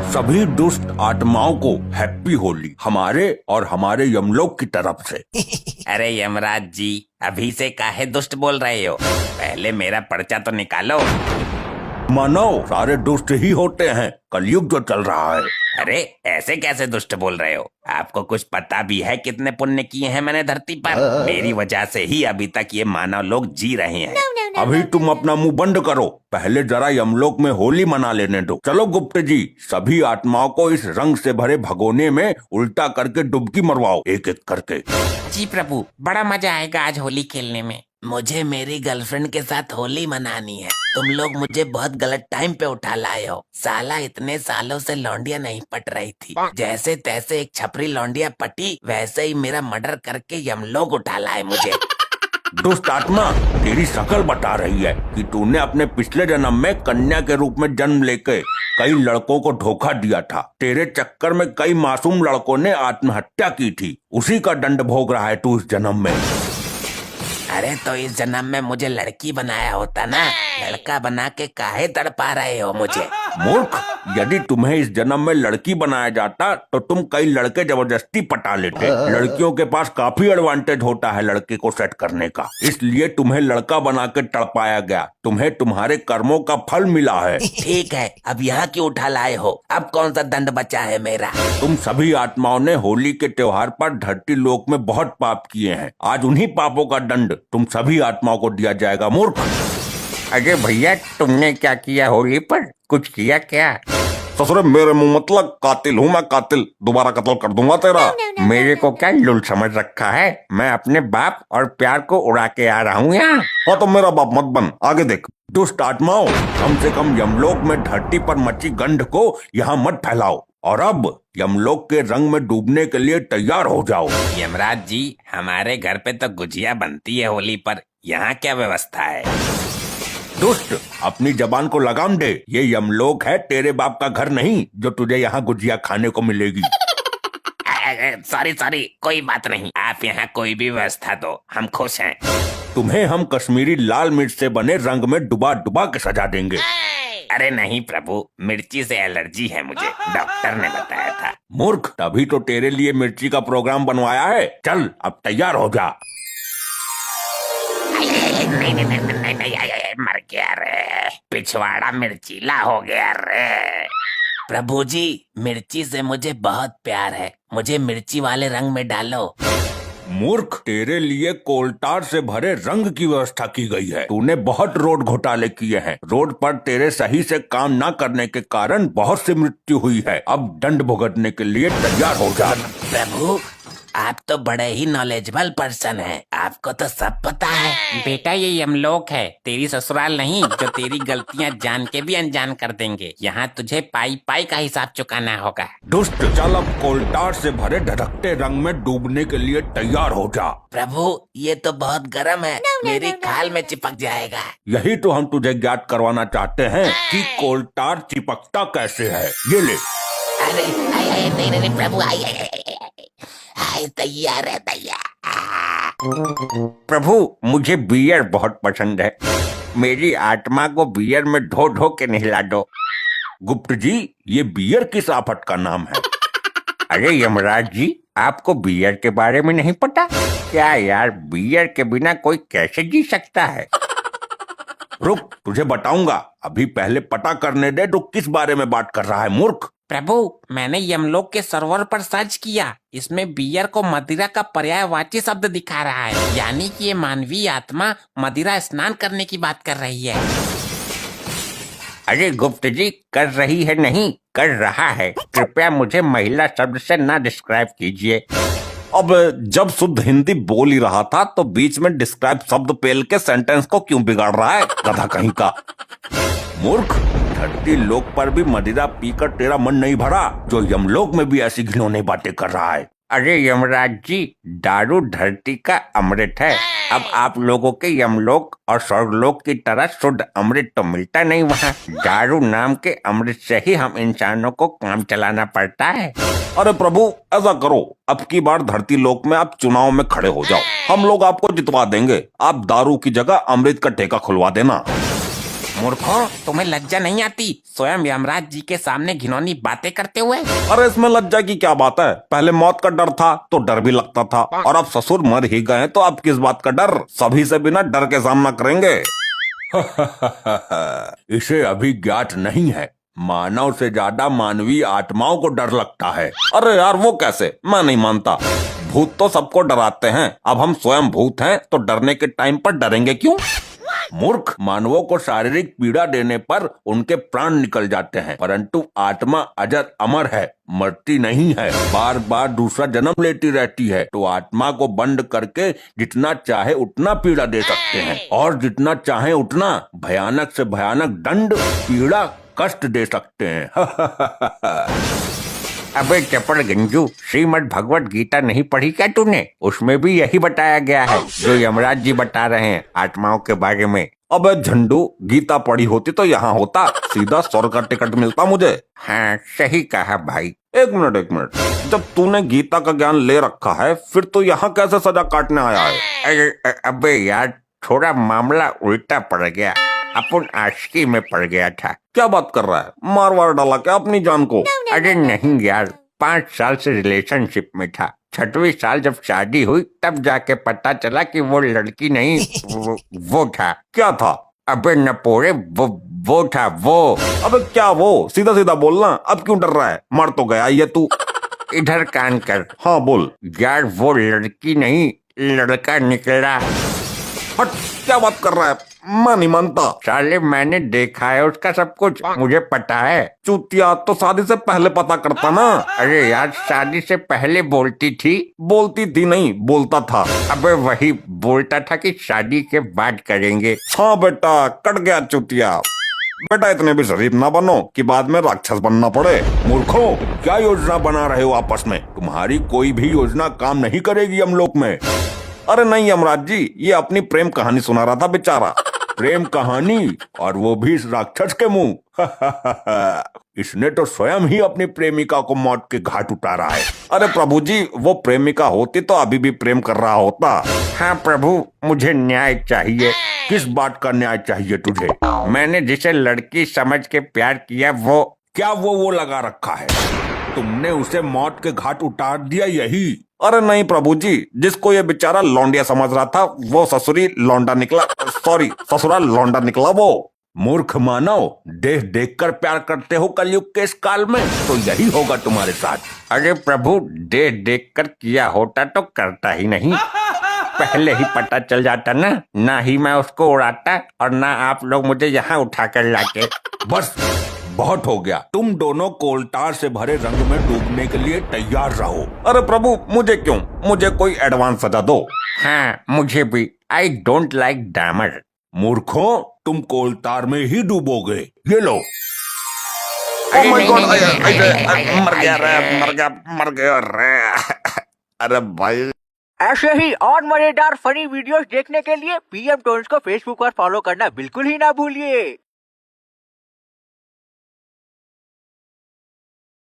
सभी दुष्ट आत्माओं को हैप्पी होली हमारे और हमारे यमलोक की तरफ से। अरे यमराज जी, अभी से काहे दुष्ट बोल रहे हो? पहले मेरा पर्चा तो निकालो। मानव सारे दुष्ट ही होते हैं, कलयुग जो चल रहा है। अरे ऐसे कैसे दुष्ट बोल रहे हो? आपको कुछ पता भी है कितने पुण्य किए हैं मैंने धरती पर? मेरी वजह से ही अभी तक ये मानव लोग जी रहे हैं। अभी तुम अपना मुंह बंद करो, पहले जरा यमलोक में होली मना लेने दो। चलो गुप्त जी, सभी आत्माओं को इस रंग से भरे भगोने में उल्टा करके डुबकी मरवाओ, एक एक करके। जी प्रभु, बड़ा मजा आएगा आज होली खेलने में। मुझे मेरी गर्लफ्रेंड के साथ होली मनानी है। तुम लोग मुझे बहुत गलत टाइम पे उठा लाए हो। साला इतने सालों से लौंडिया नहीं पट रही थी, जैसे तैसे एक छपरी लौंडिया पटी, वैसे ही मेरा मर्डर करके यमलोक उठा लाए मुझे। दुष्ट आत्मा, तेरी शक्ल बता रही है कि तूने अपने पिछले जन्म में कन्या के रूप में जन्म लेके कई लड़कों को धोखा दिया था। तेरे चक्कर में कई मासूम लड़कों ने आत्महत्या की थी, उसी का दंड भोग रहा है तू इस जन्म में। अरे तो इस जन्म में मुझे लड़की बनाया होता ना, लड़का बना के काहे तड़पा रहे हो मुझे? मूर्ख, यदि तुम्हें इस जन्म में लड़की बनाया जाता तो तुम कई लड़के जबरदस्ती पटा लेते। लड़कियों के पास काफी एडवांटेज होता है लड़के को सेट करने का, इसलिए तुम्हें लड़का बना के तड़पाया गया। तुम्हें तुम्हारे कर्मों का फल मिला है। ठीक है, अब यहाँ क्यों उठा लाए हो? अब कौन सा दंड बचा है मेरा? तुम सभी आत्माओं ने होली के त्योहार पर धरती लोक में बहुत पाप किए हैं। आज उन्हीं पापों का दंड तुम सभी आत्माओं को दिया जाएगा। मूर्ख। अरे भैया, तुमने क्या किया होली पर? कुछ किया क्या? ससुरे मेरे मुंह मतलब, कातिल हूँ मैं, कातिल। दोबारा कत्ल कर दूंगा तेरा। मेरे को क्या लुल समझ रखा है? मैं अपने बाप और प्यार को उड़ा के आ रहा हूँ यहाँ। हाँ तो मेरा बाप मत बन, आगे देख। दुष्ट आत्माओं, कम से कम यमलोक में धरती पर मची गंध को यहाँ मत फैलाओ, और अब यमलोक के रंग में डूबने के लिए तैयार हो जाओ। यमराज जी, हमारे घर पे तो गुजिया बनती है होली पर, यहाँ क्या व्यवस्था है? दुष्ट, अपनी जबान को लगाम दे। ये यमलोक है, तेरे बाप का घर नहीं जो तुझे यहाँ गुजिया खाने को मिलेगी। सॉरी, कोई बात नहीं। आप यहाँ कोई भी व्यवस्था दो, हम खुश हैं। तुम्हें हम कश्मीरी लाल मिर्च से बने रंग में डुबा डुबा के सजा देंगे। अरे नहीं प्रभु, मिर्ची से एलर्जी है मुझे, डॉक्टर ने बताया था। मूर्ख, तभी तो तेरे लिए मिर्ची का प्रोग्राम बनवाया है। चल अब तैयार हो जा। नहीं, मर गया रे, पिछवाड़ा मिर्चीला हो गया रे। प्रभु जी, मिर्ची से मुझे बहुत प्यार है, मुझे मिर्ची वाले रंग में डालो। मूर्ख, तेरे लिए कोलटार से भरे रंग की व्यवस्था की गई है। तूने बहुत रोड घोटाले किए हैं। रोड पर तेरे सही से काम न करने के कारण बहुत सी मृत्यु हुई है। अब दंड भुगतने के लिए तैयार हो जा। प्रभु, आप तो बड़े ही नॉलेजेबल पर्सन हैं, आपको तो सब पता है। बेटा, ये यमलोक है, तेरी ससुराल नहीं, जो तेरी गलतियां जान के भी अनजान कर देंगे। यहाँ तुझे पाई पाई का हिसाब चुकाना होगा। दुष्ट, चल अब कोलटार से भरे धधकते रंग में डूबने के लिए तैयार हो जा। प्रभु, ये तो बहुत गर्म है, मेरी खाल में चिपक जाएगा। यही तो हम तुझे ज्ञात करवाना चाहते हैं कि कोलटार चिपकता कैसे है। ये ले। अरे नहीं प्रभु, तैयार है, तैयार। प्रभु, मुझे बियर बहुत पसंद है, मेरी आत्मा को बियर में धो धो के नहला दो। गुप्त जी, ये बियर किस आफत का नाम है? अरे यमराज जी, आपको बियर के बारे में नहीं पता क्या? यार, बियर के बिना कोई कैसे जी सकता है? रुक, तुझे बताऊंगा। अभी पहले पता करने दे तो किस बारे में बात कर रहा है। मूर्ख। प्रभु, मैंने यमलोक के सर्वर पर सर्च किया, इसमें बियर को मदिरा का पर्यायवाची शब्द दिखा रहा है, यानी कि ये मानवीय आत्मा मदिरा स्नान करने की बात कर रही है। अरे गुप्त जी, कर रही है नहीं, कर रहा है। कृपया मुझे महिला शब्द से ना डिस्क्राइब कीजिए। अब जब शुद्ध हिंदी बोल ही रहा था तो बीच में डिस्क्राइब शब्द पेल के सेंटेंस को क्यों बिगाड़ रहा है, गधा कहीं का। मूर्ख, धरती लोक पर भी मदिरा पीकर तेरा मन नहीं भरा, जो यमलोक में भी ऐसी घिनौनी बातें कर रहा है। अरे यमराज जी, दारू धरती का अमृत है। अब आप लोगों के यमलोक और स्वर्गलोक की तरह शुद्ध अमृत तो मिलता नहीं वहाँ। दारू नाम के अमृत से ही हम इंसानों को काम चलाना पड़ता है। अरे प्रभु, ऐसा करो, अब की बार धरती लोक में आप चुनाव में खड़े हो जाओ, हम लोग आपको जितवा देंगे। आप दारू की जगह अमृत का ठेका खुलवा देना। मूर्खों, तुम्हें लज्जा नहीं आती स्वयं यमराज जी के सामने घिनौनी बातें करते हुए? अरे इसमें लज्जा की क्या बात है? पहले मौत का डर था तो डर भी लगता था, और अब ससुर मर ही गए तो अब किस बात का डर? सभी से बिना डर के सामना करेंगे। इसे अभी ज्ञात नहीं है, मानव से ज्यादा मानवीय आत्माओं को डर लगता है। अरे यार वो कैसे? मैं नहीं मानता। भूत तो सबको डराते हैं, अब हम स्वयं भूत हैं तो डरने के टाइम पर डरेंगे क्यों? मूर्ख, मानवों को शारीरिक पीड़ा देने पर उनके प्राण निकल जाते हैं, परंतु आत्मा अजर अमर है, मरती नहीं है, बार बार दूसरा जन्म लेती रहती है। तो आत्मा को बंद करके जितना चाहे उतना पीड़ा दे सकते हैं, और जितना चाहे उतना भयानक से भयानक दंड, पीड़ा, कष्ट दे सकते हैं। अबे चपड़ गंजू, श्रीमद् भगवत गीता नहीं पढ़ी क्या तूने? उसमें भी यही बताया गया है जो यमराज जी बता रहे हैं आत्माओं के बारे में। अबे झंडू, गीता पढ़ी होती तो यहाँ होता, सीधा स्वर्ग का टिकट मिलता मुझे। हाँ, सही कहा भाई। एक मिनट, जब तूने गीता का ज्ञान ले रखा है फिर तो यहाँ कैसे सजा काटने आया है? अरे अबे यार, थोड़ा मामला उल्टा पड़ गया, अपन आशिकी में पड़ गया था। क्या बात कर रहा है? मार वार डाला क्या अपनी जान को? अरे नहीं यार, 5 साल से रिलेशनशिप में था, 6वें साल जब शादी हुई तब जाके पता चला कि वो लड़की नहीं, वो था। क्या था? अबे नपोरे, वो था वो। अबे क्या वो? सीधा सीधा बोलना, अब क्यों डर रहा है? मर तो गया ये तू। इधर कान कर। हाँ बोल। यार वो लड़की नहीं, लड़का निकला। हट, क्या बात कर रहा है? मैं नहीं मानता। साले मैंने देखा है उसका सब कुछ, मुझे पता है। चूतिया, तो शादी से पहले पता करता ना। अरे यार, शादी से पहले बोलती थी। बोलती थी नहीं, बोलता था। अबे वही बोलता था कि शादी के बाद करेंगे। हाँ बेटा, कट गया चूतिया। बेटा इतने भी शरीफ ना बनो कि बाद में राक्षस बनना पड़े। मूर्खों, क्या योजना बना रहे हो आपस में? तुम्हारी कोई भी योजना काम नहीं करेगी हम लोग में। अरे नहीं यमराज जी, ये अपनी प्रेम कहानी सुना रहा था बेचारा। प्रेम कहानी, और वो भी इस राक्षस के मुंह। इसने तो स्वयं ही अपनी प्रेमिका को मौत के घाट उतारा है। अरे प्रभु जी, वो प्रेमिका होती तो अभी भी प्रेम कर रहा होता। हाँ प्रभु, मुझे न्याय चाहिए। किस बात का न्याय चाहिए तुझे? मैंने जिसे लड़की समझ के प्यार किया वो। क्या वो लगा रखा है? तुमने उसे मौत के घाट उतार दिया यही? अरे नहीं प्रभु जी, जिसको ये बेचारा लौंडिया समझ रहा था वो ससुरी लौंडा निकला। सॉरी, ससुरा लौंडा निकला वो। मूर्ख मानव, देख देख कर प्यार करते हो कलयुग के इस काल में, तो यही होगा तुम्हारे साथ। अरे प्रभु, देख देख कर किया होता तो करता ही नहीं, पहले ही पता चल जाता ना ही मैं उसको उड़ाता और ना आप लोग मुझे यहाँ उठा कर लाते। बस बहुत हो गया, तुम दोनों कोलतार से भरे रंग में डूबने के लिए तैयार रहो। अरे प्रभु, मुझे क्यों? मुझे कोई एडवांस सजा दो। हाँ मुझे भी। I don't like dammar. मूर्खों, तुम कोलतार में ही डूबोगे। ये लो। Oh my God, मर गया रे। अरे भाई, ऐसे ही और मजेदार फनी वीडियोस देखने के लिए पीएम टोन्स को फेसबुक पर फॉलो करना बिल्कुल ही ना भूलिए।